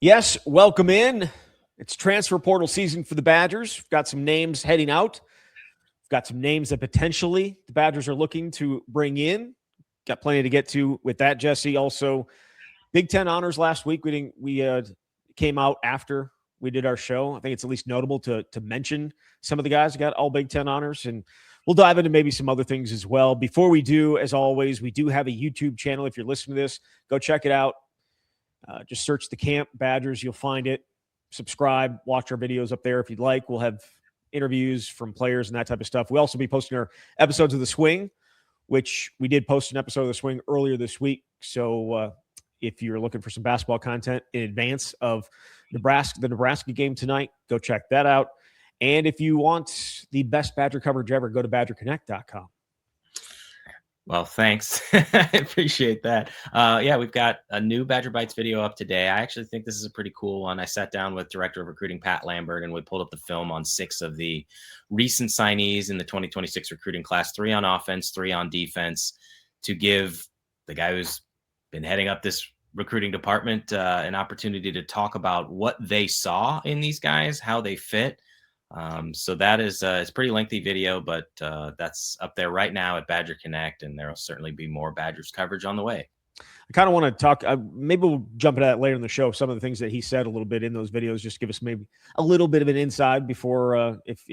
Yes, welcome in. It's transfer portal season for the Badgers. We've got some names heading out. We've got some names that potentially the Badgers are looking to bring in. Got plenty to get to with that, Jesse. Also, Big Ten honors last week. We came out after we did our show. I think it's at least notable to mention some of the guys who got all Big Ten honors, and we'll dive into maybe some other things as well. Before we do, as always, we do have a YouTube channel. If you're listening to this, go check it out. Just search the Camp Badgers. You'll find it. Subscribe, watch our videos up there if you'd like. We'll have interviews from players and that type of stuff. We'll also be posting our episodes of The Swing, which we did post an episode of The Swing earlier this week. So if you're looking for some basketball content in advance of the Nebraska game tonight, go check that out. And if you want the best Badger coverage ever, go to badgerconnect.com. Well, thanks. I appreciate that. Yeah, we've got a new Badger Bites video up today. I actually think this is a pretty cool one. I sat down with Director of Recruiting Pat Lambert, and we pulled up the film on 6 of the recent signees in the 2026 recruiting class, 3 on offense, 3 on defense, to give the guy who's been heading up this recruiting department an opportunity to talk about what they saw in these guys, how they fit. So that is it's a pretty lengthy video, but that's up there right now at Badger Connect, and there will certainly be more Badgers coverage on the way. I kind of want to talk. Maybe we'll jump into that later in the show. Some of the things that he said a little bit in those videos, just give us maybe a little bit of an inside before, if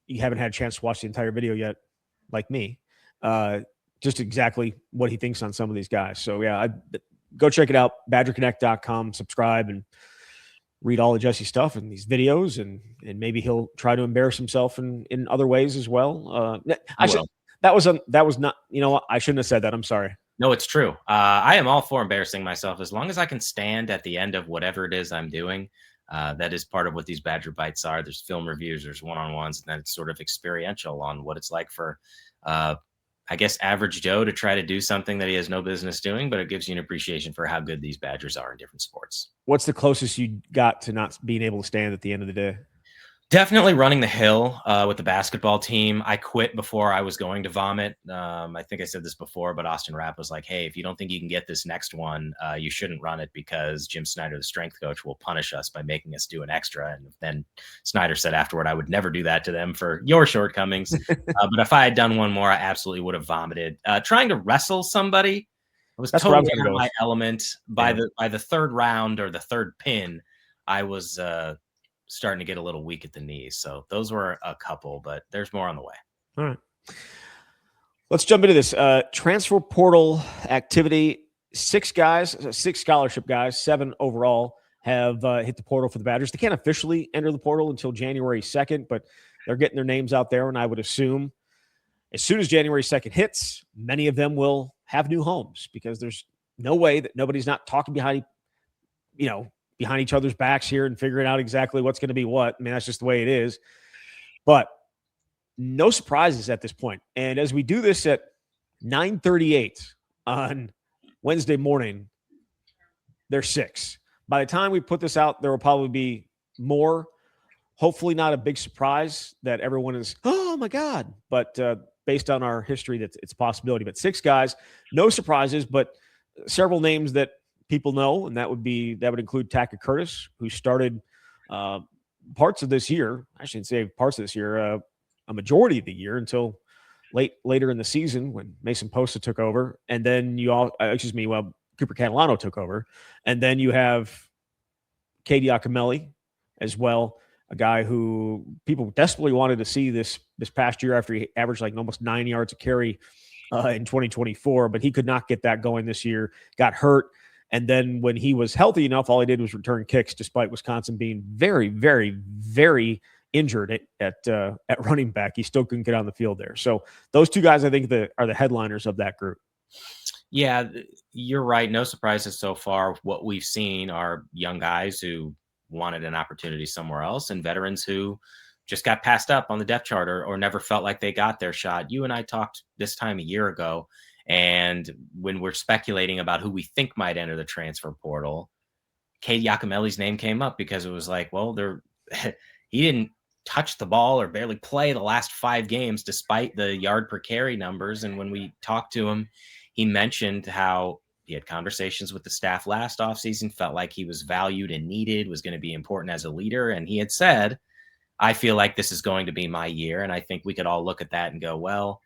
you haven't had a chance to watch the entire video yet, like me, just exactly what he thinks on some of these guys. So yeah, go check it out, badgerconnect.com, subscribe, and read all the Jesse stuff and these videos, and maybe he'll try to embarrass himself in other ways as well. That was not, I shouldn't have said that. I'm sorry. No, it's true. I am all for embarrassing myself as long as I can stand at the end of whatever it is I'm doing. That is part of what these Badger Bites are. There's film reviews, there's one-on-ones, and then it's sort of experiential on what it's like for, I guess, average Joe to try to do something that he has no business doing, but it gives you an appreciation for how good these Badgers are in different sports. What's the closest you got to not being able to stand at the end of the day? Definitely running the hill with the basketball team. I quit before I was going to vomit. I think I said this before, but Austin Rapp was like, hey, if you don't think you can get this next one, you shouldn't run it because Jim Snyder, the strength coach, will punish us by making us do an extra. And then Snyder said afterward, I would never do that to them for your shortcomings. But if I had done one more, I absolutely would have vomited. Trying to wrestle somebody, I was totally out of my element. By the third round or the third pin, I was starting to get a little weak at the knees. So those were a couple, but there's more on the way. All right. Let's jump into this. Transfer portal activity. 6 scholarship guys, 7 overall have hit the portal for the Badgers. They can't officially enter the portal until January 2nd, but they're getting their names out there. And I would assume as soon as January 2nd hits, many of them will have new homes, because there's no way that nobody's not talking behind each other's backs here and figuring out exactly what's going to be what. I mean, that's just the way it is. But no surprises at this point. And as we do this at 9:38 on Wednesday morning, there's 6. By the time we put this out, there will probably be more. Hopefully not a big surprise that everyone is, oh my God. But based on our history, it's a possibility. But 6 guys, no surprises, but several names that people know, and that would include Taka Curtis, who started parts of this year. I shouldn't say parts of this year, a majority of the year until later in the season when Mason Posa took over, and then Cooper Catalano took over, and then you have Cade Yakimelli as well, a guy who people desperately wanted to see this past year after he averaged like almost 9 yards a carry in 2024, but he could not get that going this year. Got hurt. And then when he was healthy enough, all he did was return kicks, despite Wisconsin being very, very, very injured at running back. He still couldn't get on the field there. So those 2 guys, I think, are the headliners of that group. Yeah, you're right. No surprises so far. What we've seen are young guys who wanted an opportunity somewhere else, and veterans who just got passed up on the depth chart or never felt like they got their shot. You and I talked this time a year ago, and when we're speculating about who we think might enter the transfer portal, Cade Yakimelli's name came up because it was like, well, he didn't touch the ball or barely play the last 5 games despite the yard per carry numbers. And when we talked to him, he mentioned how He had conversations with the staff last offseason, felt like he was valued and needed, was going to be important as a leader. And he had said, I feel like this is going to be my year. And I think we could all look at that and go, well,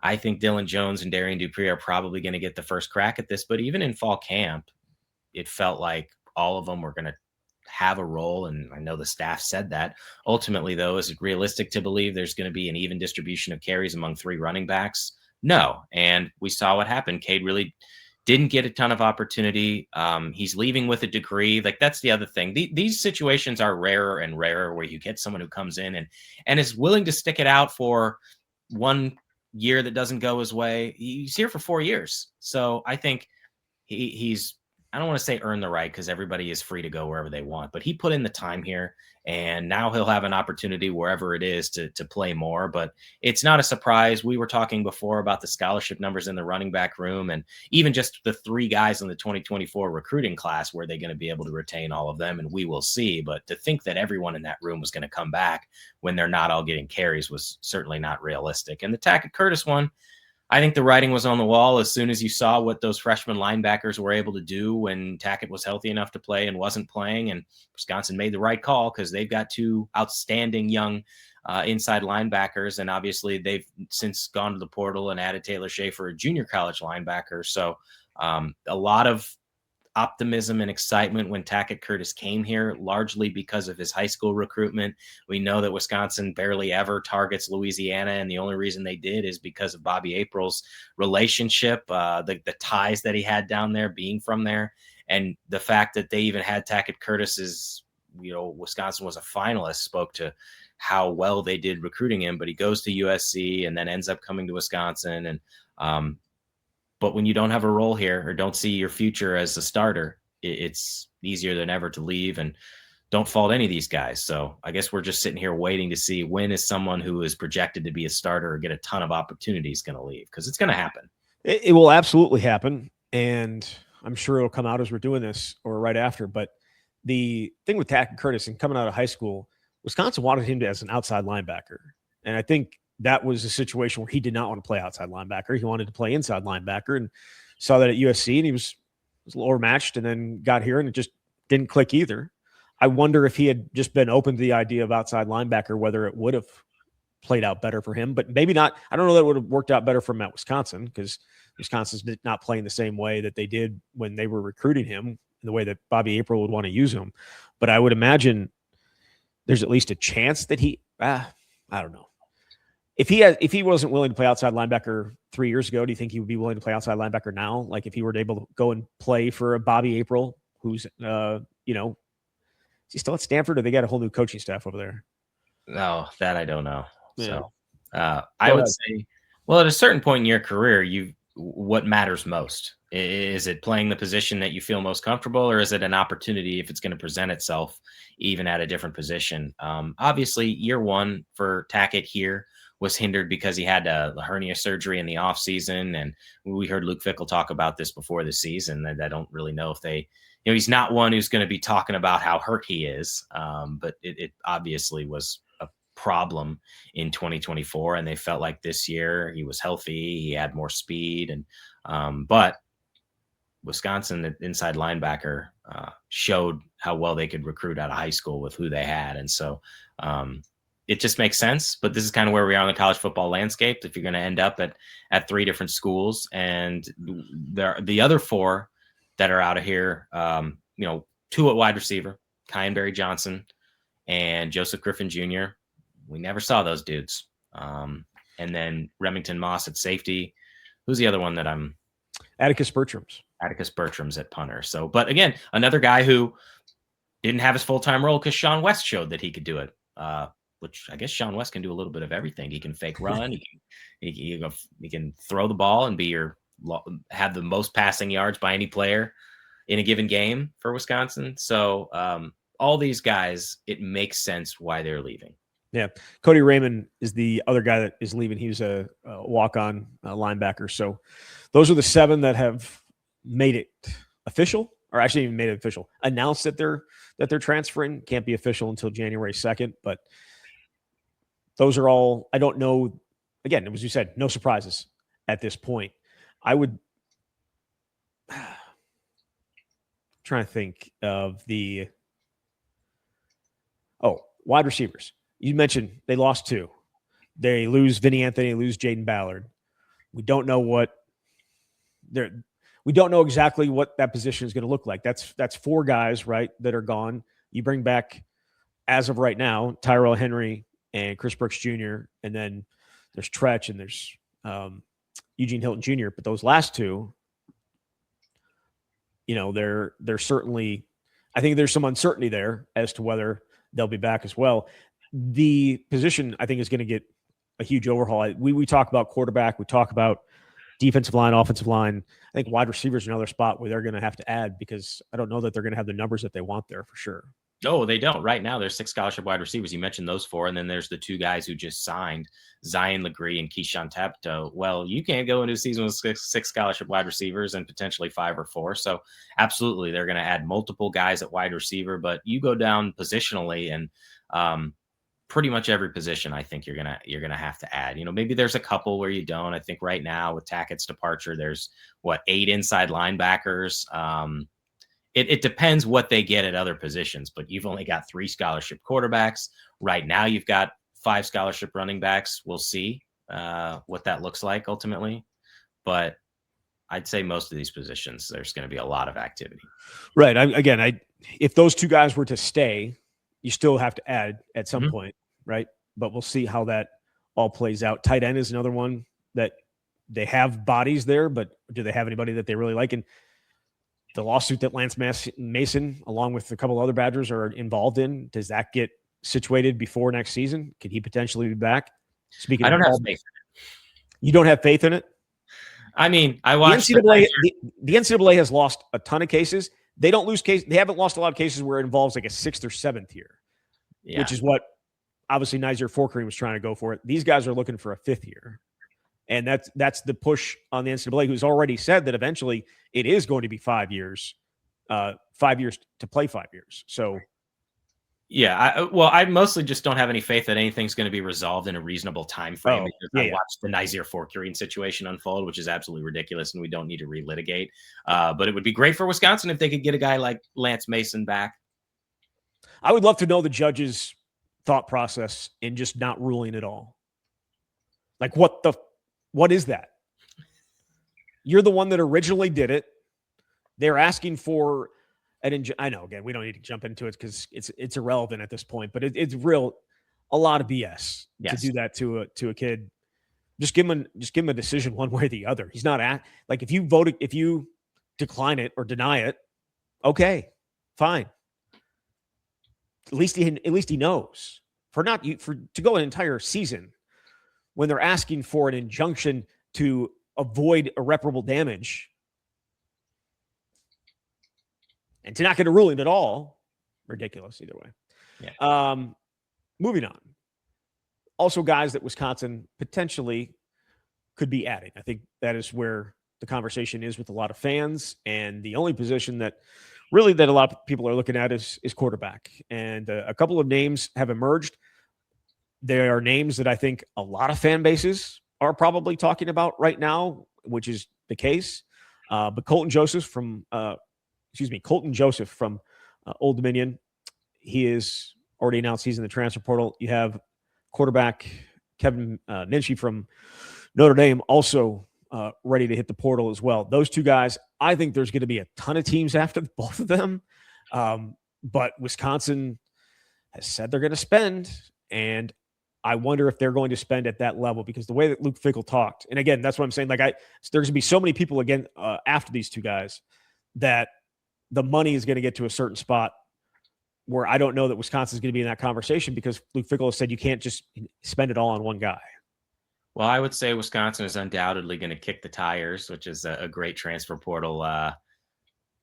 I think Dylan Jones and Darian Dupree are probably going to get the first crack at this. But even in fall camp, it felt like all of them were going to have a role. And I know the staff said that. Ultimately, though, is it realistic to believe there's going to be an even distribution of carries among 3 running backs? No. And we saw what happened. Cade really didn't get a ton of opportunity. He's leaving with a degree. Like, that's the other thing. These situations are rarer and rarer where you get someone who comes in and is willing to stick it out for one year that doesn't go his way. He's here for 4 years. So I think he's, I don't want to say earn the right, because everybody is free to go wherever they want, but he put in the time here, and now he'll have an opportunity wherever it is to play more. But it's not a surprise. We were talking before about the scholarship numbers in the running back room, and even just the 3 guys in the 2024 recruiting class, were they going to be able to retain all of them? And we will see. But to think that everyone in that room was going to come back when they're not all getting carries was certainly not realistic. And the Tackett Curtis one, I think the writing was on the wall as soon as you saw what those freshman linebackers were able to do when Tackett was healthy enough to play and wasn't playing. And Wisconsin made the right call, because they've got 2 outstanding young inside linebackers. And obviously they've since gone to the portal and added Taylor Schaefer, a junior college linebacker. So a lot of optimism and excitement when Tackett Curtis came here, largely because of his high school recruitment. We know that Wisconsin barely ever targets Louisiana, and the only reason they did is because of Bobby April's relationship, the ties that he had down there, being from there, and the fact that they even had Tackett Curtis's, Wisconsin was a finalist, spoke to how well they did recruiting him. But he goes to USC and then ends up coming to Wisconsin, and but when you don't have a role here or don't see your future as a starter, it's easier than ever to leave. And don't fault any of these guys. So I guess we're just sitting here waiting to see, when is someone who is projected to be a starter or get a ton of opportunities going to leave? Because it's going to happen. It will absolutely happen. And I'm sure it'll come out as we're doing this or right after. But the thing with Tackett Curtis and coming out of high school, Wisconsin wanted him as an outside linebacker. And I think that was a situation where he did not want to play outside linebacker. He wanted to play inside linebacker, and saw that at USC, and he was a little overmatched, and then got here and it just didn't click either. I wonder if he had just been open to the idea of outside linebacker, whether it would have played out better for him, but maybe not. I don't know that it would have worked out better for him at Wisconsin, because Wisconsin's not playing the same way that they did when they were recruiting him, in the way that Bobby April would want to use him. But I would imagine there's at least a chance that I don't know. If he wasn't willing to play outside linebacker 3 years ago, do you think he would be willing to play outside linebacker now? Like, if he were able to go and play for a Bobby April, who's, is he still at Stanford, or they got a whole new coaching staff over there? No, that I don't know. Yeah. So I would say, well, at a certain point in your career, what matters most? Is it playing the position that you feel most comfortable, or is it an opportunity if it's going to present itself even at a different position? Obviously, year one for Tackett here was hindered because he had a hernia surgery in the offseason. And we heard Luke Fickell talk about this before the season. I don't really know if he's not one who's going to be talking about how hurt he is. But it obviously was a problem in 2024. And they felt like this year he was healthy. He had more speed. But Wisconsin, the inside linebacker, showed how well they could recruit out of high school with who they had. And so, it just makes sense. But this is kind of where we are in the college football landscape. If you're going to end up at 3 different schools, and the other 4 that are out of here, 2 at wide receiver, Kyan Barry Johnson and Joseph Griffin Jr. We never saw those dudes. And then Remington Moss at safety. Who's the other one that I'm? Atticus Bertram's at punter. So, but again, another guy who didn't have his full-time role because Sean West showed that he could do it. Which I guess Sean West can do a little bit of everything. He can fake run. he can throw the ball and have the most passing yards by any player in a given game for Wisconsin. So all these guys, it makes sense why they're leaving. Yeah. Cody Raymond is the other guy that is leaving. He was a walk-on linebacker. So those are the 7 that have made it official, or actually even made it official, announced that they're transferring. Can't be official until January 2nd, but those are all, I don't know. Again, as you said, no surprises at this point. trying to think of the wide receivers. You mentioned they lost 2. They lose Vinny Anthony, lose Jaden Ballard. We don't know we don't know exactly what that position is going to look like. That's 4 guys, right, that are gone. You bring back, as of right now, Tyrell Henry and Chris Brooks Jr., and then there's Tretch and there's Eugene Hilton Jr. But those last 2, they're certainly, I think there's some uncertainty there as to whether they'll be back as well. The position, I think, is going to get a huge overhaul. We talk about quarterback. We talk about defensive line, offensive line. I think wide receiver is another spot where they're going to have to add, because I don't know that they're going to have the numbers that they want there for sure. No, they don't. Right now, there's 6 scholarship wide receivers. You mentioned those 4, and then there's the 2 guys who just signed, Zion Legree and Keyshawn Tapto. Well, you can't go into a season with 6 scholarship wide receivers and potentially 5 or 4. So absolutely, they're going to add multiple guys at wide receiver. But you go down positionally, and pretty much every position, I think you're gonna have to add. Maybe there's a couple where you don't. I think right now with Tackett's departure, there's 8 inside linebackers. It depends what they get at other positions, but you've only got 3 scholarship quarterbacks. Right now, you've got 5 scholarship running backs. We'll see what that looks like ultimately. But I'd say most of these positions, there's going to be a lot of activity. Right. If those 2 guys were to stay, you still have to add at some point, right? But we'll see how that all plays out. Tight end is another one that they have bodies there, but do they have anybody that they really like? And the lawsuit that Lance Mason, along with a couple other Badgers, are involved in, does that get situated before next season? Could he potentially be back? I don't have faith in it. You don't have faith in it? I mean, I watched the NCAA has lost a ton of cases. They don't lose cases. They haven't lost a lot of cases where it involves like a 6th or 7th year, which is what obviously Nizer Forkery was trying to go for. These guys are looking for a 5th year. And that's the push on the NCAA, who's already said that eventually it is going to be 5 years, 5 years to play 5 years. So, yeah, I mostly just don't have any faith that anything's going to be resolved in a reasonable time frame. Because I watched the Nizer Forkery situation unfold, which is absolutely ridiculous, and we don't need to relitigate. But it would be great for Wisconsin if they could get a guy like Lance Mason back. I would love to know the judge's thought process in just not ruling at all. Like, what is that? You're the one that originally did it. They're asking for I know, again, we don't need to jump into it because it's irrelevant at this point, but it's a lot of BS to do that to a kid. Just give him a decision one way or the other. He's not like, if you decline it or deny it, okay, fine. At least he knows to go an entire season when they're asking for an injunction to avoid irreparable damage and to not get a ruling at all. Ridiculous either way. Yeah. Moving on. Also, guys that Wisconsin potentially could be adding. I think that is where the conversation is with a lot of fans. And the only position that a lot of people are looking at is quarterback. And a couple of names have emerged. There are names that I think a lot of fan bases are probably talking about right now, which is the case. But Colton Joseph from Old Dominion, he is already announced he's in the transfer portal. You have quarterback Kevin Minchie from Notre Dame also ready to hit the portal as well. Those 2 guys, I think there's going to be a ton of teams after both of them. But Wisconsin has said they're going to spend, and I wonder if they're going to spend at that level, because the way that Luke Fickell talked, and again, that's what I'm saying. Like there's going to be so many people again after these 2 guys that the money is going to get to a certain spot where I don't know that Wisconsin is going to be in that conversation, because Luke Fickell has said you can't just spend it all on one guy. Well, I would say Wisconsin is undoubtedly going to kick the tires, which is a great transfer portal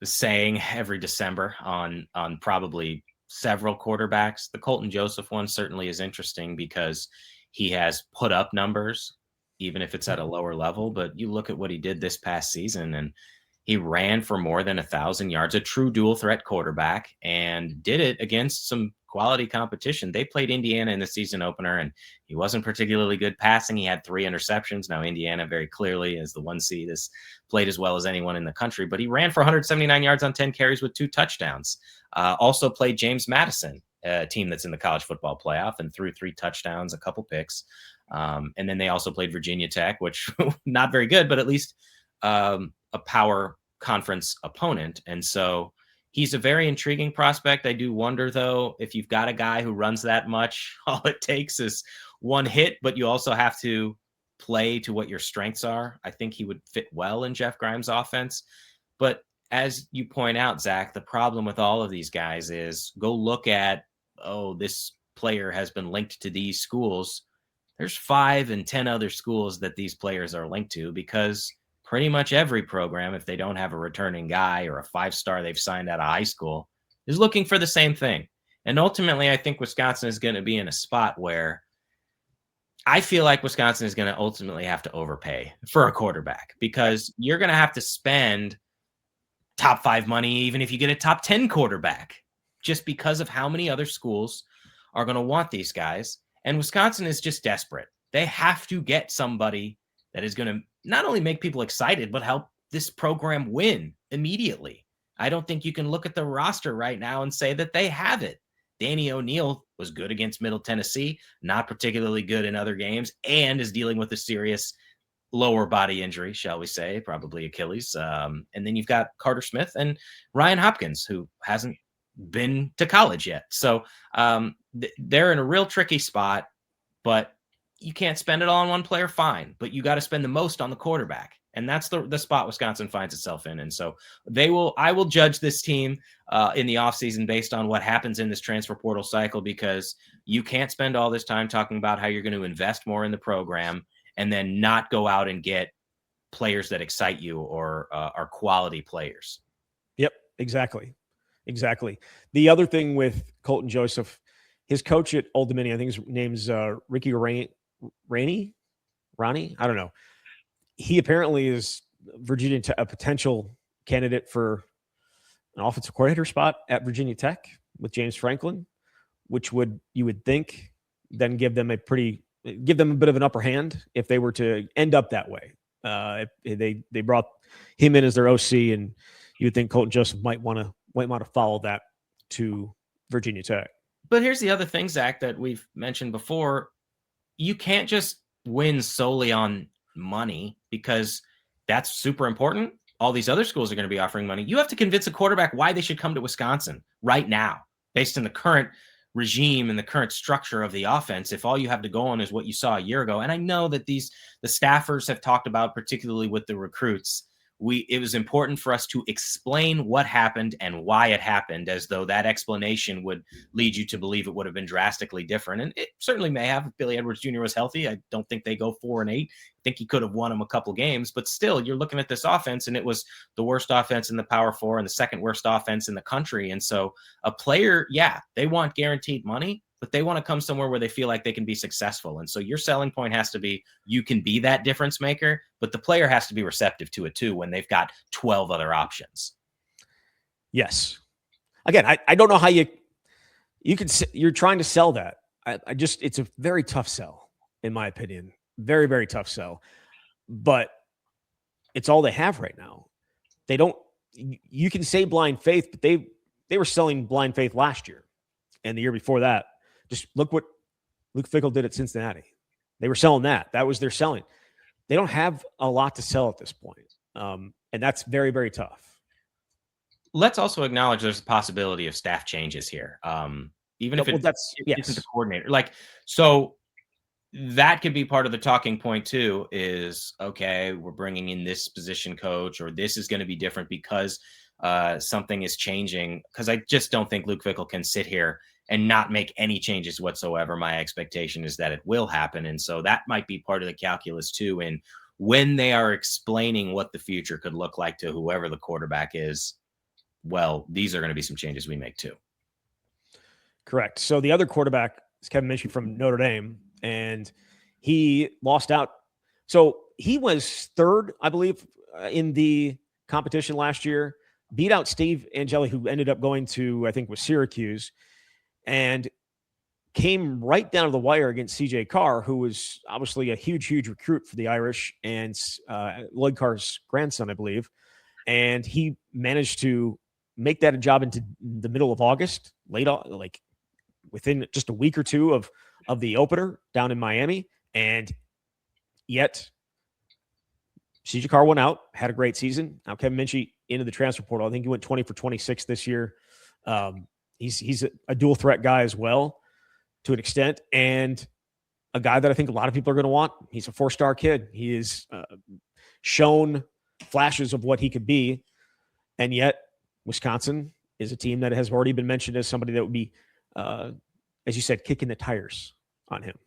saying every December on probably several quarterbacks. The Colton Joseph one certainly is interesting because he has put up numbers, even if it's at a lower level. But you look at what he did this past season, and he ran for more than 1,000 yards, a true dual threat quarterback, and did it against some quality competition. They played Indiana in the season opener, and he wasn't particularly good passing. He had 3 interceptions. Now, Indiana very clearly, as the 1 seed, has played as well as anyone in the country, but he ran for 179 yards on 10 carries with 2 touchdowns. Also played James Madison, a team that's in the college football playoff, and threw 3 touchdowns, a couple picks. And then they also played Virginia Tech, which not very good, but at least a power conference opponent. And so he's a very intriguing prospect. I do wonder, though, if you've got a guy who runs that much, all it takes is 1 hit, but you also have to play to what your strengths are. I think he would fit well in Jeff Grimes' offense. But as you point out, Zach, the problem with all of these guys is go look at, this player has been linked to these schools. There's 5 and 10 other schools that these players are linked to, because pretty much every program, if they don't have a returning guy or a 5-star they've signed out of high school, is looking for the same thing. And ultimately, I think Wisconsin is going to be in a spot where I feel like Wisconsin is going to ultimately have to overpay for a quarterback, because you're going to have to spend top 5 money, even if you get a top 10 quarterback, just because of how many other schools are going to want these guys. And Wisconsin is just desperate. They have to get somebody that is going to not only make people excited, but help this program win immediately. I don't think you can look at the roster right now and say that they have it. Danny O'Neal was good against Middle Tennessee, not particularly good in other games, and is dealing with a serious lower body injury, shall we say, probably Achilles. And then you've got Carter Smith and Ryan Hopkins, who hasn't been to college yet. So they're in a real tricky spot, but you can't spend it all on one player, fine, but you got to spend the most on the quarterback. And that's the spot Wisconsin finds itself in. And so I will judge this team in the offseason based on what happens in this transfer portal cycle, because you can't spend all this time talking about how you're going to invest more in the program and then not go out and get players that excite you or are quality players. Yep, exactly. The other thing with Colton Joseph, his coach at Old Dominion, I think his name's Ricky Ronnie? I don't know. He apparently is a potential candidate for an offensive coordinator spot at Virginia Tech with James Franklin, which you would think then give them a bit of an upper hand if they were to end up that way. If they brought him in as their OC, and you would think Colton Joseph might want to follow that to Virginia Tech. But here's the other thing, Zach, that we've mentioned before. You can't just win solely on money, because that's super important. All these other schools are going to be offering money. You have to convince a quarterback why they should come to Wisconsin right now, based on the current regime and the current structure of the offense, if all you have to go on is what you saw a year ago. And I know that the staffers have talked about, particularly with the recruits, it was important for us to explain what happened and why it happened, as though that explanation would lead you to believe it would have been drastically different. And it certainly may have. If Billy Edwards Jr. was healthy, I don't think they go 4-8. I think he could have won them a couple games, but still, you're looking at this offense, and it was the worst offense in the Power 4 and the second worst offense in the country. And so a player, they want guaranteed money, but they want to come somewhere where they feel like they can be successful. And so your selling point has to be, you can be that difference maker, but the player has to be receptive to it too when they've got 12 other options. Yes. Again, I don't know how you're trying to sell that. It's a very tough sell, in my opinion. Very, very tough sell. But it's all they have right now. You can say blind faith, but they were selling blind faith last year and the year before that. Just look what Luke Fickell did at Cincinnati. They were selling that. That was their selling. They don't have a lot to sell at this point. And that's very, very tough. Let's also acknowledge there's a possibility of staff changes here. Even if isn't the coordinator. So that could be part of the talking point too, is, okay, we're bringing in this position coach, or this is going to be different because something is changing. Because I just don't think Luke Fickell can sit here and not make any changes whatsoever. My expectation is that it will happen. And so that might be part of the calculus too. And when they are explaining what the future could look like to whoever the quarterback is, well, these are going to be some changes we make too. Correct. So the other quarterback is Kevin Minchie from Notre Dame, and he lost out. So he was third, I believe, in the competition last year, beat out Steve Angeli, who ended up going to, I think, was Syracuse. and came right down to the wire against C.J. Carr, who was obviously a huge recruit for the Irish and Lloyd Carr's grandson, I believe. And he managed to make that a job into the middle of August, like within just a week or two of the opener down in Miami. And yet C.J. Carr went out, had a great season. Now Kevin Minchie into the transfer portal. I think he went 20 for 26 this year. He's a dual threat guy as well to an extent, and a guy that I think a lot of people are going to want. He's a 4-star kid. He is shown flashes of what he could be, and yet Wisconsin is a team that has already been mentioned as somebody that would be, as you said, kicking the tires on him.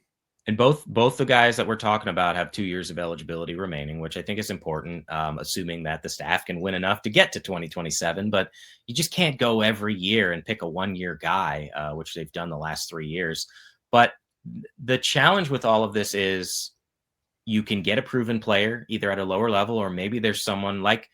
And both the guys that we're talking about have 2 years of eligibility remaining, which I think is important, assuming that the staff can win enough to get to 2027. But you just can't go every year and pick a 1-year guy, which they've done the last 3 years. But the challenge with all of this is you can get a proven player either at a lower level, or maybe there's someone like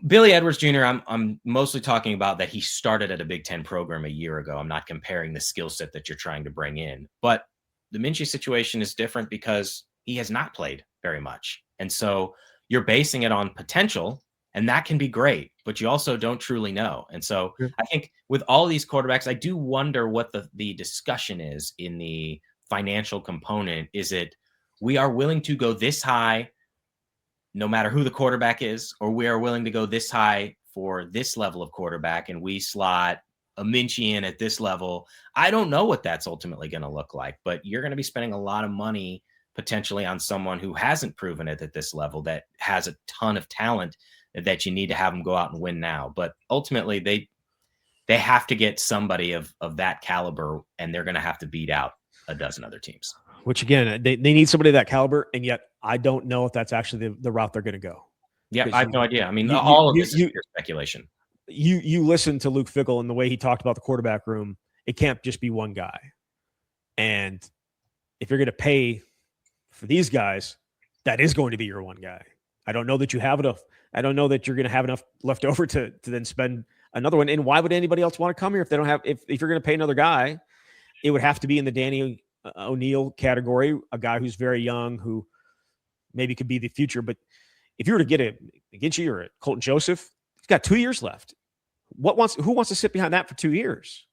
Billy Edwards Jr. I'm mostly talking about that he started at a Big Ten program a year ago. I'm not comparing the skill set that you're trying to bring in, but the Minchie situation is different because he has not played very much. And so you're basing it on potential, and that can be great, but you also don't truly know. And so I think with all these quarterbacks, I do wonder what the discussion is in the financial component. Is it, we are willing to go this high no matter who the quarterback is, or we are willing to go this high for this level of quarterback and we slot a Minchie in at this level? I don't know what that's ultimately going to look like, but you're going to be spending a lot of money potentially on someone who hasn't proven it at this level, that has a ton of talent, that you need to have them go out and win now. But ultimately they have to get somebody of that caliber, and they're going to have to beat out a dozen other teams. Which again, they need somebody of that caliber, and yet I don't know if that's actually the route they're going to go. Yeah, I have no idea. I mean, all of this is pure speculation. You listen to Luke Fickell and the way he talked about the quarterback room. It can't just be one guy. And if you're going to pay for these guys, that is going to be your one guy. I don't know that you have enough. I don't know that you're going to have enough left over to then spend another one. And why would anybody else want to come here if they don't have? If you're going to pay another guy, it would have to be in the Danny O'Neill category, a guy who's very young, who maybe could be the future. But if you were to get a Ginchie or a Colton Joseph, he's got 2 years left. Who wants to sit behind that for 2 years?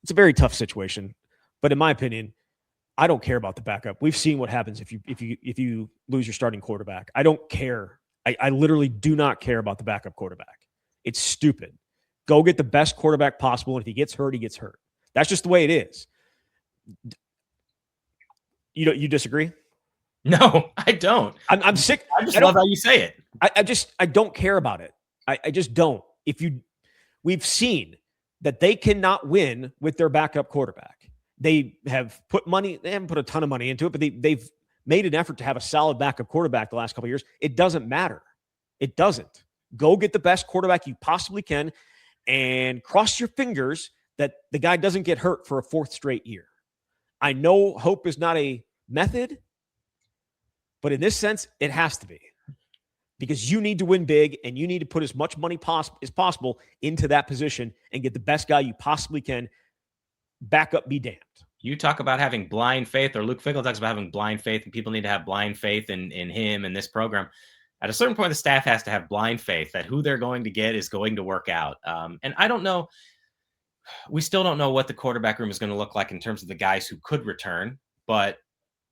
It's a very tough situation. But in my opinion, I don't care about the backup. We've seen what happens if you lose your starting quarterback. I don't care. I literally do not care about the backup quarterback. It's stupid. Go get the best quarterback possible, and if he gets hurt, he gets hurt. That's just the way it is. You disagree? No, I don't. I'm sick. I just love how you say it. I don't care about it. I just don't. We've seen that they cannot win with their backup quarterback. They have put money. They haven't put a ton of money into it, but they've made an effort to have a solid backup quarterback the last couple of years. It doesn't matter. It doesn't. Go get the best quarterback you possibly can and cross your fingers that the guy doesn't get hurt for a 4th straight year. I know hope is not a method, but in this sense, it has to be, because you need to win big and you need to put as much money as possible into that position and get the best guy you possibly can. Back up, be damned. You talk about having blind faith, or Luke Fickell talks about having blind faith, and people need to have blind faith in him and this program. At a certain point, the staff has to have blind faith that who they're going to get is going to work out. And I don't know. We still don't know what the quarterback room is going to look like in terms of the guys who could return. But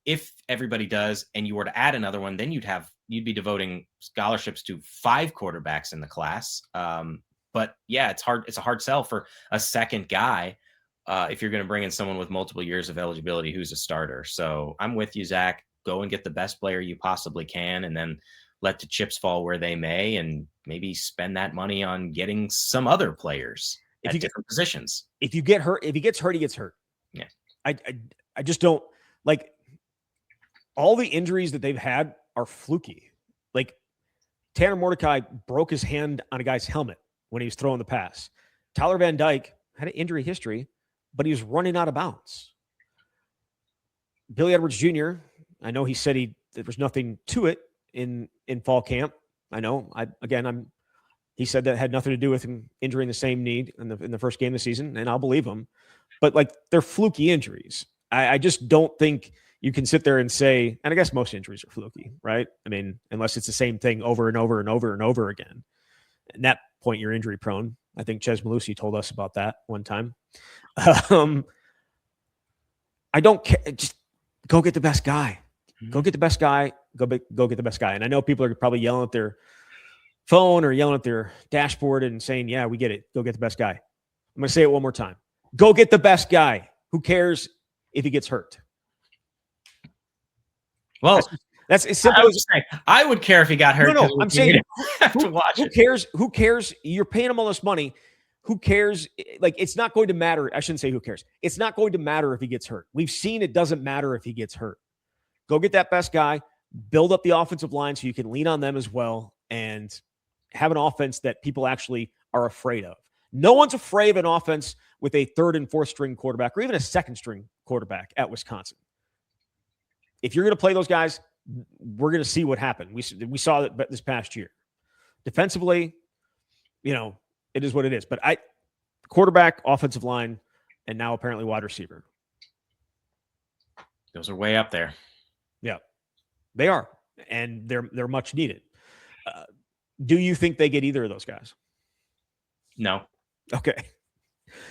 if everybody does, and you were to add another one, then you'd be devoting scholarships to 5 quarterbacks in the class. But yeah, it's hard. It's a hard sell for a second guy if you're going to bring in someone with multiple years of eligibility who's a starter. So I'm with you, Zach. Go and get the best player you possibly can, and then let the chips fall where they may, and maybe spend that money on getting some other players at different positions. If you get hurt, if he gets hurt, he gets hurt. Yeah. I just don't like all the injuries that they've had are fluky. Like Tanner Mordecai broke his hand on a guy's helmet when he was throwing the pass. Tyler Van Dyke had an injury history, but he was running out of bounds. Billy Edwards Jr., I know he said there was nothing to it in fall camp. I know. I'm He said that had nothing to do with him injuring the same knee in the first game of the season, and I'll believe him. But like, they're fluky injuries. I just don't think you can sit there and say, and I guess most injuries are fluky, right? I mean, unless it's the same thing over and over and over and over again. At that point, you're injury prone. I think Ches Malusi told us about that one time. I don't care. Just go get the best guy. Go get the best guy. Go get the best guy. And I know people are probably yelling at their phone or yelling at their dashboard and saying, yeah, we get it. Go get the best guy. I'm going to say it one more time. Go get the best guy. Who cares if he gets hurt? Well, that's as simple as I would care if he got hurt. No, I'm saying who cares? Who cares? You're paying him all this money. Who cares? Like, it's not going to matter. I shouldn't say who cares. It's not going to matter if he gets hurt. We've seen it doesn't matter if he gets hurt. Go get that best guy, build up the offensive line so you can lean on them as well, and have an offense that people actually are afraid of. No one's afraid of an offense with a third and fourth string quarterback or even a second string quarterback at Wisconsin. If you're going to play those guys, we're going to see what happened. We saw that this past year. Defensively, it is what it is. But quarterback, offensive line, and now apparently wide receiver. Those are way up there. Yeah, they are, and they're much needed. Do you think they get either of those guys? No. Okay.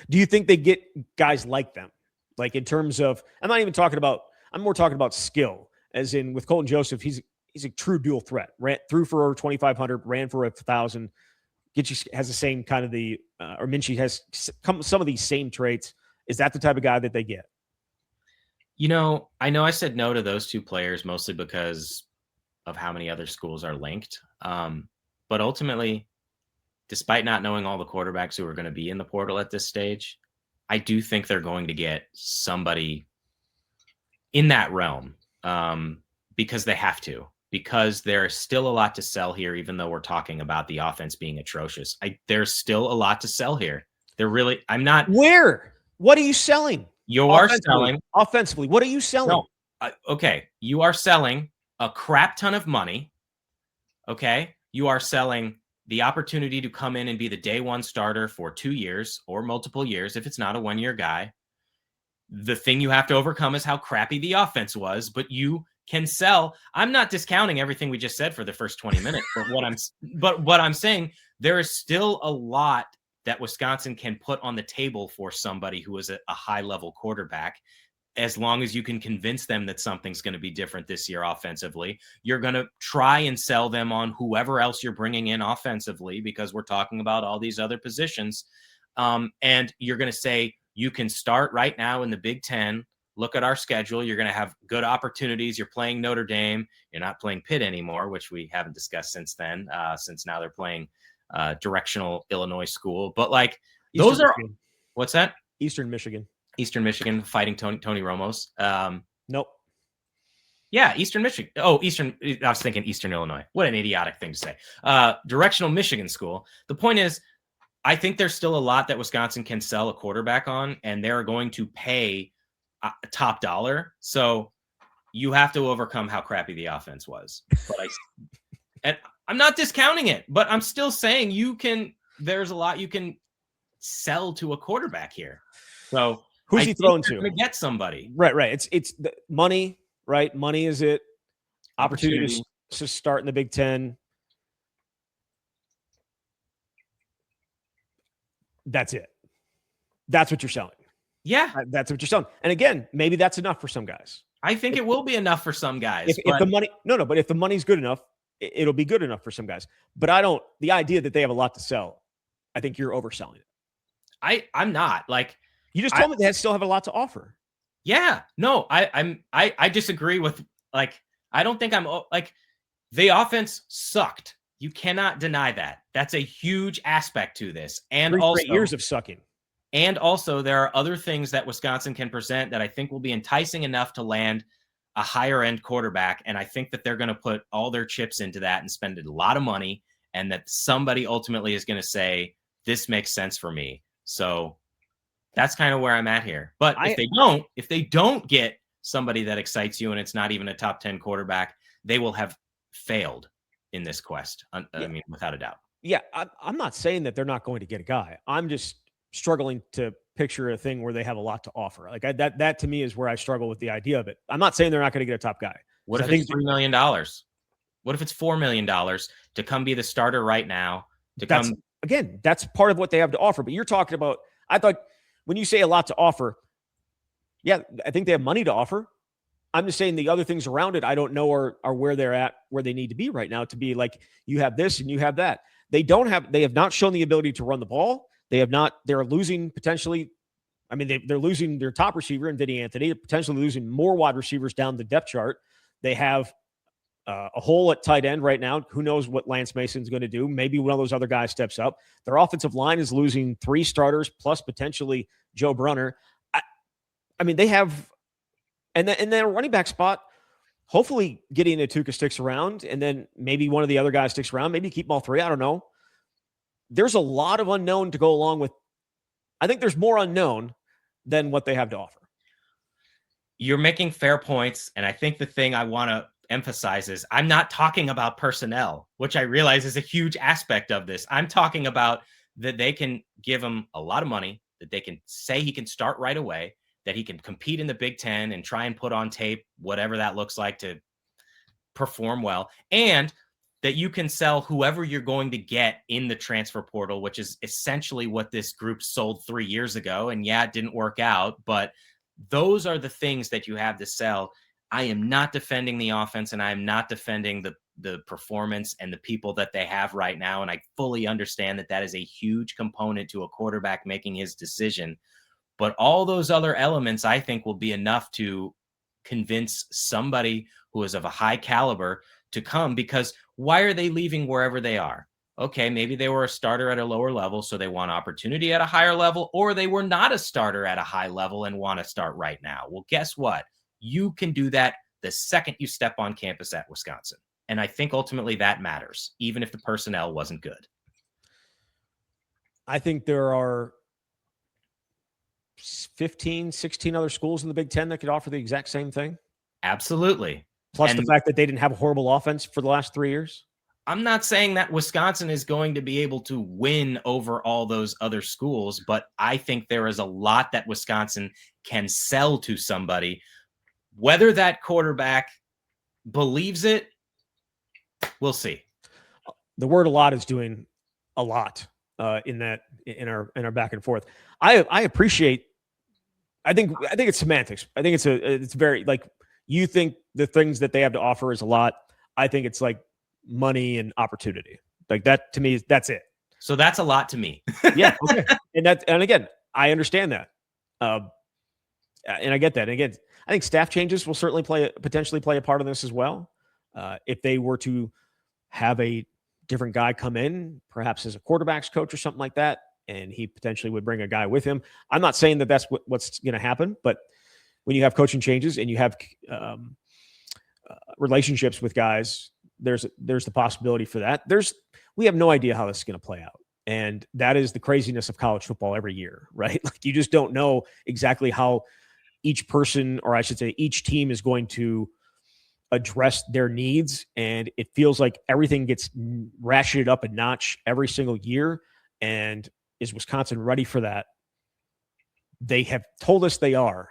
Do you think they get guys like them? Like, in terms of, I'm more talking about skill, as in with Colton Joseph, he's a true dual threat. Threw for over 2,500, ran for 1,000. Gitchie has the same kind of or Minchie has some of these same traits. Is that the type of guy that they get? I know I said no to those two players mostly because of how many other schools are linked. But ultimately, despite not knowing all the quarterbacks who are going to be in the portal at this stage, I do think they're going to get somebody in that realm because they have to, because there's still a lot to sell here, even though we're talking about the offense being atrocious. There's still a lot to sell here. I'm not. Where? What are you selling? You are selling. Offensively, what are you selling? No, okay. You are selling a crap ton of money. Okay. You are selling the opportunity to come in and be the day one starter for 2 years or multiple years if it's not a 1-year guy. The thing you have to overcome is how crappy the offense was, but you can sell. I'm not discounting everything we just said for the first 20 minutes, but what I'm saying, there is still a lot that Wisconsin can put on the table for somebody who is a high-level quarterback. As long as you can convince them that something's going to be different this year offensively, you're going to try and sell them on whoever else you're bringing in offensively, because we're talking about all these other positions. And you're going to say, you can start right now in the Big Ten. Look at our schedule. You're going to have good opportunities. You're playing Notre Dame. You're not playing Pitt anymore, which we haven't discussed since then, since now they're playing directional Illinois school. But like, those are, what's that? Eastern Michigan fighting Tony Romos. Nope. Yeah, Eastern Michigan. Oh, I was thinking Eastern Illinois. What an idiotic thing to say. Directional Michigan school. The point is, I think there's still a lot that Wisconsin can sell a quarterback on, and they're going to pay top dollar. So you have to overcome how crappy the offense was. And I'm not discounting it, but I'm still saying there's a lot you can sell to a quarterback here. So who's he throwing to? To get somebody. Right. It's the money, right? Money is it. Opportunity to start in the Big Ten. That's it. That's what you're selling. Yeah. That's what you're selling. And again, maybe that's enough for some guys. I think it will be enough for some guys. If the money, but if the money's good enough, it'll be good enough for some guys. But the idea that they have a lot to sell, I think you're overselling it. I'm not. Like, you just told me they still have a lot to offer. Yeah. No, I disagree with, like, I don't think the offense sucked. You cannot deny that. That's a huge aspect to this. And 3 also years of sucking. And also there are other things that Wisconsin can present that I think will be enticing enough to land a higher end quarterback. And I think that they're going to put all their chips into that and spend a lot of money, and that somebody ultimately is going to say, this makes sense for me. So that's kind of where I'm at here. But if they don't get somebody that excites you, and it's not even a top 10 quarterback, they will have failed in this quest. I mean, without a doubt. Yeah, I'm not saying that they're not going to get a guy. I'm just struggling to picture a thing where they have a lot to offer. Like that to me is where I struggle with the idea of it. I'm not saying they're not going to get a top guy What because if I it's think $3 million? What if it's $4 million to come be the starter right now? To that's come, again, that's part of what they have to offer. But you're talking about, I thought when you say a lot to offer, yeah, I think they have money to offer. I'm just saying the other things around it, I don't know are where they're at, where they need to be right now to be like, you have this and you have that. They have not shown the ability to run the ball. They're losing potentially. I mean, they're losing their top receiver in Vinny Anthony, they're potentially losing more wide receivers down the depth chart. They have a hole at tight end right now. Who knows what Lance Mason's going to do? Maybe one of those other guys steps up. Their offensive line is losing 3 starters plus potentially Joe Brunner. I mean, they have, and then a running back spot. Hopefully, getting Atuka sticks around, and then maybe one of the other guys sticks around. Maybe keep them all 3. I don't know. There's a lot of unknown to go along with. I think there's more unknown than what they have to offer. you're making fair points. And I think the thing I want to emphasize is I'm not talking about personnel, which I realize is a huge aspect of this. I'm talking about that they can give him a lot of money, that they can say he can start right away, that he can compete in the Big Ten and try and put on tape whatever that looks like to perform well, and that you can sell whoever you're going to get in the transfer portal, which is essentially what this group sold 3 years ago. And yeah, it didn't work out, but those are the things that you have to sell. I am not defending the offense, and I am not defending the performance and the people that they have right now. And I fully understand that that is a huge component to a quarterback making his decision. But all those other elements, I think, will be enough to convince somebody who is of a high caliber to come, because why are they leaving wherever they are? Okay, maybe they were a starter at a lower level, so they want opportunity at a higher level, or they were not a starter at a high level and want to start right now. Well, guess what? You can do that the second you step on campus at Wisconsin. And I think ultimately that matters, even if the personnel wasn't good. I think there are 15, 16 other schools in the Big Ten that could offer the exact same thing. Absolutely. Plus the fact that they didn't have a horrible offense for the last 3 years. I'm not saying that Wisconsin is going to be able to win over all those other schools, but I think there is a lot that Wisconsin can sell to somebody. Whether that quarterback believes it, we'll see. The word "a lot" is doing a lot in our back and forth. I appreciate. I think it's semantics. I think it's very like, you think the things that they have to offer is a lot. I think it's like money and opportunity. Like that to me, that's it. So that's a lot to me. Yeah. Okay. And again, I understand that. And I get that. And again, I think staff changes will certainly potentially play a part of this as well. If they were to have a different guy come in, perhaps as a quarterback's coach or something like that, and he potentially would bring a guy with him. I'm not saying that that's what's going to happen, but when you have coaching changes and you have relationships with guys, there's the possibility for that. We have no idea how this is going to play out. And that is the craziness of college football every year, right? Like, you just don't know exactly how each person, or I should say each team, is going to address their needs. And it feels like everything gets ratcheted up a notch every single year. And is Wisconsin ready for that? They have told us they are,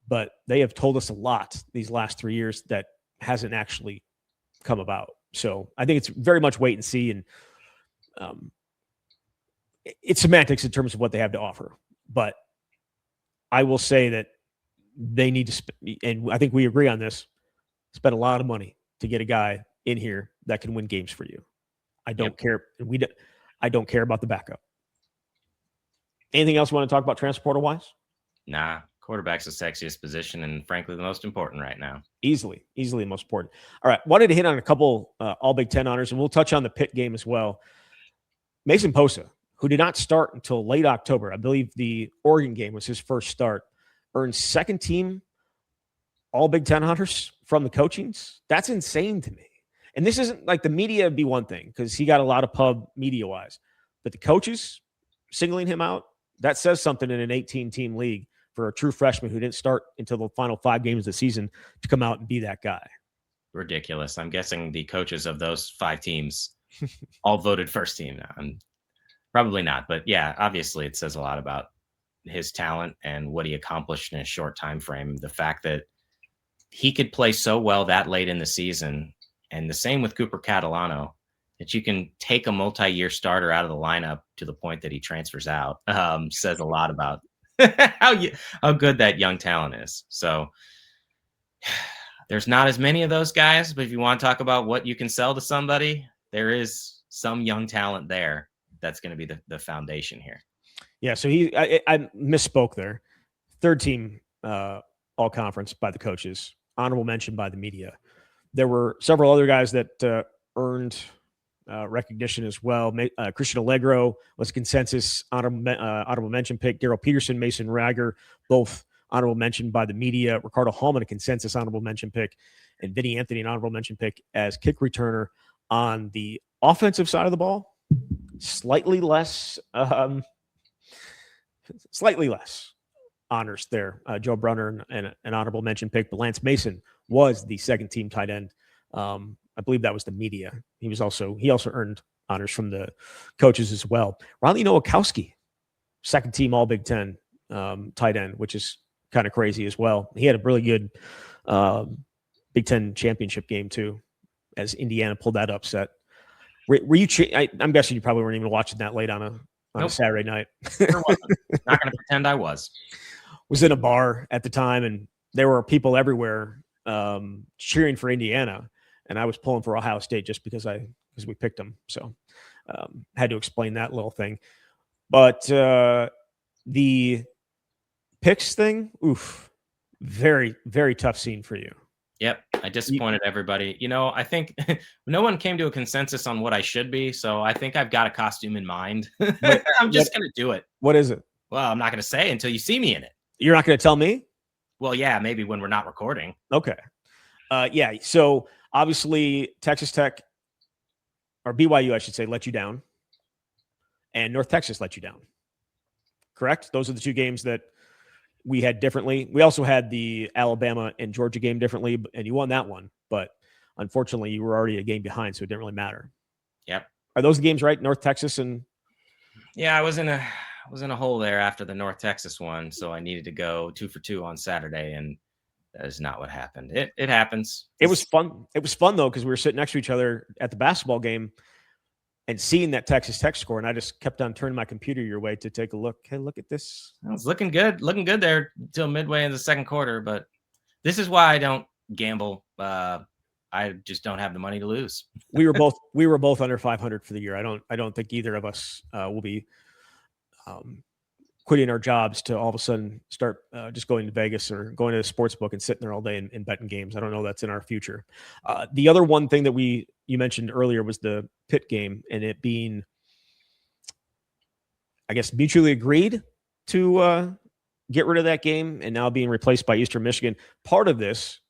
but they have told us a lot these last 3 years that hasn't actually come about. So I think it's very much wait and see. And it's semantics in terms of what they have to offer. But I will say that they need to, and I think we agree on this, spend a lot of money to get a guy in here that can win games for you. I don't care. I don't care about the backup. Anything else you want to talk about transfer portal wise? Nah, quarterback's the sexiest position and frankly the most important right now. Easily the most important. All right, wanted to hit on a couple all Big Ten honors, and we'll touch on the Pitt game as well. Mason Posa, who did not start until late October, I believe the Oregon game was his first start, earned second team all Big Ten honors from the coachings. That's insane to me. And this isn't like, the media would be one thing because he got a lot of pub media wise, but the coaches singling him out, that says something in an 18-team league for a true freshman who didn't start until the final 5 games of the season to come out and be that guy. Ridiculous. I'm guessing the coaches of those 5 teams all voted first team now. And probably not, but yeah, obviously it says a lot about his talent and what he accomplished in a short time frame. The fact that he could play so well that late in the season, and the same with Cooper Catalano, that you can take a multi-year starter out of the lineup to the point that he transfers out, says a lot about how good that young talent is. So there's not as many of those guys, but if you want to talk about what you can sell to somebody, there is some young talent there that's going to be the foundation here. Yeah, so I misspoke there. Third team all conference by the coaches, honorable mention by the media. There were several other guys that earned recognition as well. Christian Allegro was a consensus honorable mention pick. Daryl Peterson, Mason Rager, both honorable mention by the media. Ricardo Hallman, a consensus honorable mention pick, and Vinny Anthony, an honorable mention pick as kick returner. On the offensive side of the ball, slightly less honors there. Joe Brunner, and an honorable mention pick, but Lance Mason was the second team tight end. I believe that was the media. He also earned honors from the coaches as well. Riley Nowakowski, second team All Big Ten tight end, which is kind of crazy as well. He had a really good Big Ten championship game too, as Indiana pulled that upset. Were you? I'm guessing you probably weren't even watching that late on a Saturday night. Sure wasn't. Not going to pretend I was. Was in a bar at the time, and there were people everywhere cheering for Indiana, and I was pulling for Ohio State just because we picked them. So had to explain that little thing. But the picks thing, oof, very, very tough scene for you. Yep, I disappointed everybody. I think no one came to a consensus on what I should be, so I think I've got a costume in mind. I'm just going to do it. What is it? Well, I'm not going to say until you see me in it. You're not going to tell me? Well, yeah, maybe when we're not recording. Okay. Yeah, so obviously Texas Tech, or BYU, I should say, let you down, and North Texas let you down. Correct? Those are the two games that we had differently. We also had the Alabama and Georgia game differently, and you won that one. But unfortunately, you were already a game behind, so it didn't really matter. Yep. Are those the games, right? North Texas and... Yeah, I was in a hole there after the North Texas one, so I needed to go 2 for 2 on Saturday, and that is not what happened. It happens. It was fun. It was fun, though, because we were sitting next to each other at the basketball game and seeing that Texas Tech score, and I just kept on turning my computer your way to take a look. Hey, look at this. It was looking good there until midway in the second quarter, but this is why I don't gamble. I just don't have the money to lose. We were both under 500 for the year. I don't think either of us will be quitting our jobs to all of a sudden start just going to Vegas or going to the sports book and sitting there all day and betting games. I don't know that's in our future. The other one thing that you mentioned earlier was the Pitt game, and it being, I guess, mutually agreed to get rid of that game and now being replaced by Eastern Michigan. Part of this,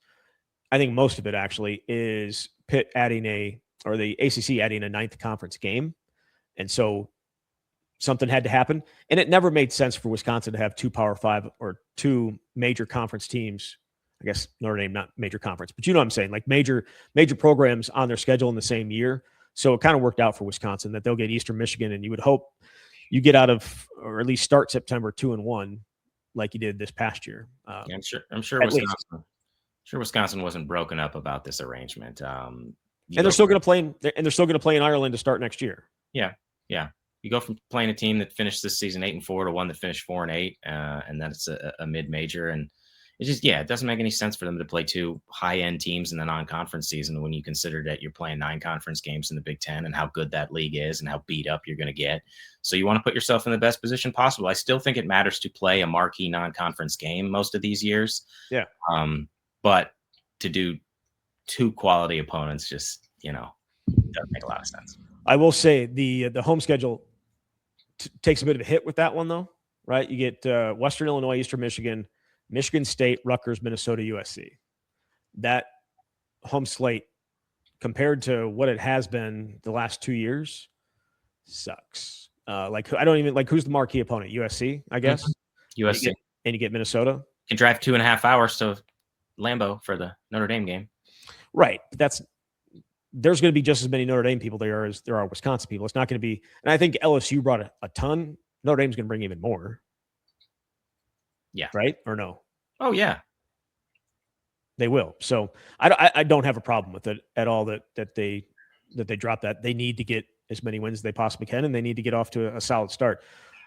I think most of it actually, is Pitt the ACC adding a ninth conference game. And so something had to happen. And it never made sense for Wisconsin to have two Power Five or two major conference teams. I guess Notre Dame, not major conference, but you know what I'm saying, like major programs on their schedule in the same year. So it kind of worked out for Wisconsin that they'll get Eastern Michigan, and you would hope you get out of, or at least start September 2-1 like you did this past year. Yeah, I'm sure Wisconsin wasn't broken up about this arrangement. And they're still going to play in Ireland to start next year. Yeah. You go from playing a team that finished this season 8-4 to one that finished 4-8, and that's a mid-major. And it just, it doesn't make any sense for them to play two high-end teams in the non-conference season when you consider that you're playing 9 conference games in the Big Ten and how good that league is and how beat up you're going to get. So you want to put yourself in the best position possible. I still think it matters to play a marquee non-conference game most of these years. Yeah. But to do 2 quality opponents just, doesn't make a lot of sense. I will say the home schedule takes a bit of a hit with that one, though, right? You get Western Illinois, Eastern Michigan, Michigan State, Rutgers, Minnesota, USC. That home slate, compared to what it has been the last 2 years, sucks. I don't even who's the marquee opponent? USC, I guess. Mm-hmm. USC, and you get Minnesota. You can drive 2.5 hours to Lambeau for the Notre Dame game. Right, but there's going to be just as many Notre Dame people there as there are Wisconsin people. It's not going to be, and I think LSU brought a ton. Notre Dame's going to bring even more. Yeah. Right? Or no? Oh, yeah. They will. So I don't have a problem with it at all that they drop that. They need to get as many wins as they possibly can, and they need to get off to a solid start.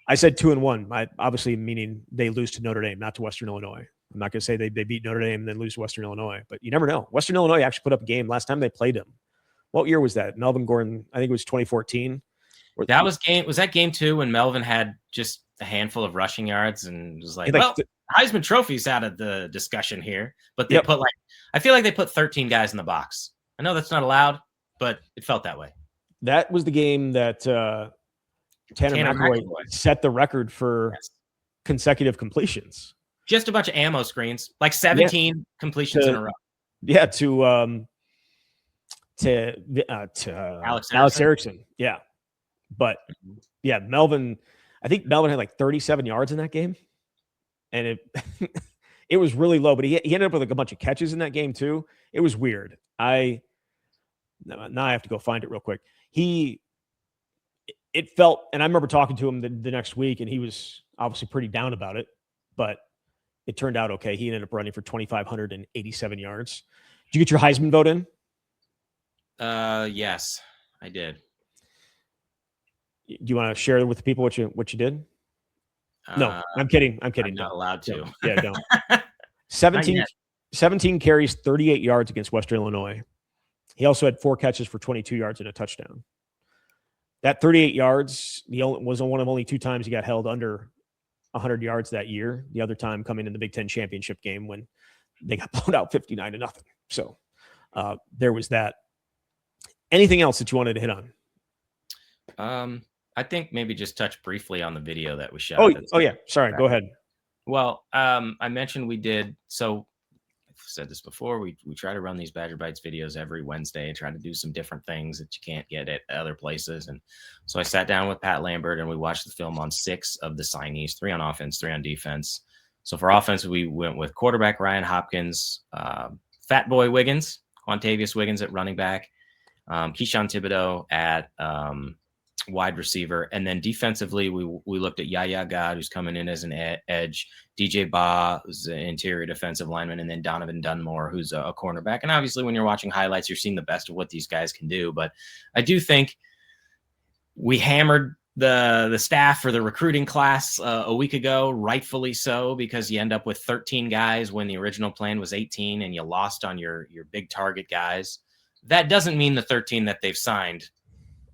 I said 2-1. Obviously meaning they lose to Notre Dame, not to Western Illinois. I'm not going to say they beat Notre Dame and then lose to Western Illinois, but you never know. Western Illinois actually put up a game last time they played them. What year was that? Melvin Gordon, I think it was 2014. Was that game 2 when Melvin had just a handful of rushing yards and was like, well, Heisman Trophy's out of the discussion here. But they I feel like they put 13 guys in the box. I know that's not allowed, but it felt that way. That was the game that Tanner McElroy set the record for consecutive completions. Just a bunch of ammo screens, like 17 completions in a row. Yeah, to Alex Erickson. Yeah. But yeah, I think Melvin had like 37 yards in that game. And it was really low, but he ended up with like a bunch of catches in that game too. It was weird. Now I have to go find it real quick. It felt, and I remember talking to him the next week, and he was obviously pretty down about it, but it turned out okay. He ended up running for 2,587 yards. Did you get your Heisman vote in? Yes, I did. Do you want to share with the people what you did? No, I'm kidding. I'm not allowed to. Yeah, don't. 17 carries, 38 yards against Western Illinois. He also had 4 catches for 22 yards and a touchdown. That 38 yards was one of only 2 times he got held under 100 yards that year. The other time coming in the Big Ten championship game when they got blown out 59-0. So there was that. Anything else that you wanted to hit on? I think maybe just touch briefly on the video that we shot. Oh yeah. Sorry. Go ahead. Well, I mentioned we did. So I've said this before. We try to run these Badger Bites videos every Wednesday and try to do some different things that you can't get at other places. And so I sat down with Pat Lambert and we watched the film on 6 of the signees, 3 on offense, 3 on defense. So for offense, we went with quarterback Ryan Hopkins, Fat Boy Wiggins, Quantavious Wiggins at running back, Keyshawn Thibodeau at wide receiver, and then defensively we looked at Yaya God, who's coming in as an edge, DJ Ba, who's an interior defensive lineman, and then Donovan Dunmore, who's a cornerback. And obviously when you're watching highlights, you're seeing the best of what these guys can do. But I do think we hammered the staff for the recruiting class a week ago, rightfully so, because you end up with 13 guys when the original plan was 18 and you lost on your big target guys. That doesn't mean the 13 that they've signed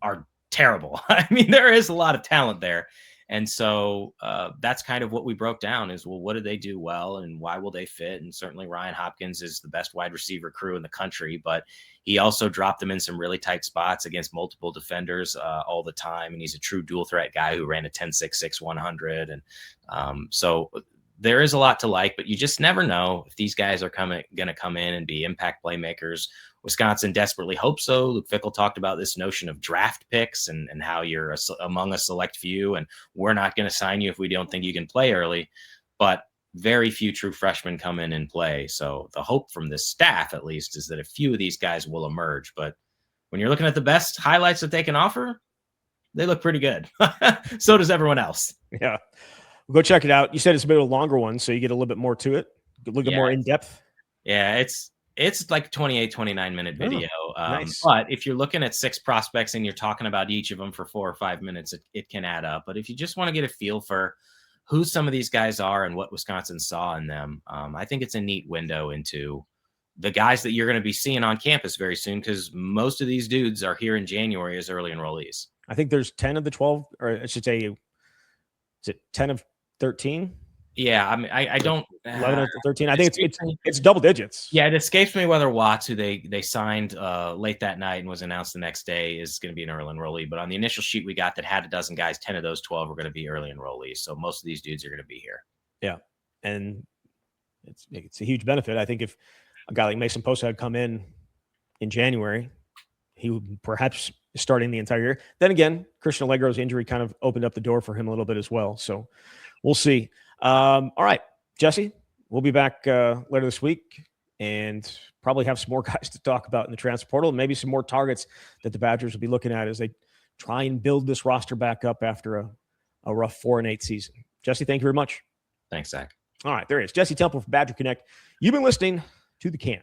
are terrible. I mean, there is a lot of talent there. And so that's kind of what we broke down is, well, what did they do well and why will they fit? And certainly Ryan Hopkins is the best wide receiver crew in the country, but he also dropped them in some really tight spots against multiple defenders all the time. And he's a true dual threat guy who ran a 10.66 100. And so there is a lot to like, but you just never know if these guys are going to come in and be impact playmakers. Wisconsin desperately hopes so. Luke Fickell talked about this notion of draft picks and how you're among a select few, and we're not going to sign you if we don't think you can play early. But very few true freshmen come in and play. So the hope from this staff, at least, is that a few of these guys will emerge. But when you're looking at the best highlights that they can offer, they look pretty good. So does everyone else. Yeah. Go check it out. You said it's a bit of a longer one, so you get a little bit more to it. A little bit more in depth. Yeah, it's like 28, 29-minute video. Nice. But if you're looking at 6 prospects and you're talking about each of them for 4 or 5 minutes, it can add up. But if you just want to get a feel for who some of these guys are and what Wisconsin saw in them, I think it's a neat window into the guys that you're going to be seeing on campus very soon, because most of these dudes are here in January as early enrollees. I think there's 10 of the 12, or I should say, is it 10 of 13? Yeah, I mean, I don't 11 or 13. I think it's double digits. Yeah, it escapes me whether Watts, who they signed late that night and was announced the next day, is going to be an early enrollee. But on the initial sheet we got that had a dozen guys, 10 of those 12 were going to be early enrollees. So most of these dudes are going to be here. Yeah, and it's a huge benefit. I think if a guy like Mason Posa had come in January, he would perhaps starting the entire year. Then again, Christian Allegro's injury kind of opened up the door for him a little bit as well. So we'll see. All right, Jesse, we'll be back later this week. and probably have some more guys to talk about in the transfer portal, and maybe some more targets that the Badgers will be looking at as they try and build this roster back up after a rough 4-8 season. Jesse, thank you very much. Thanks, Zach. All right, there he is. Jesse Temple from Badger Connect. You've been listening to The Can.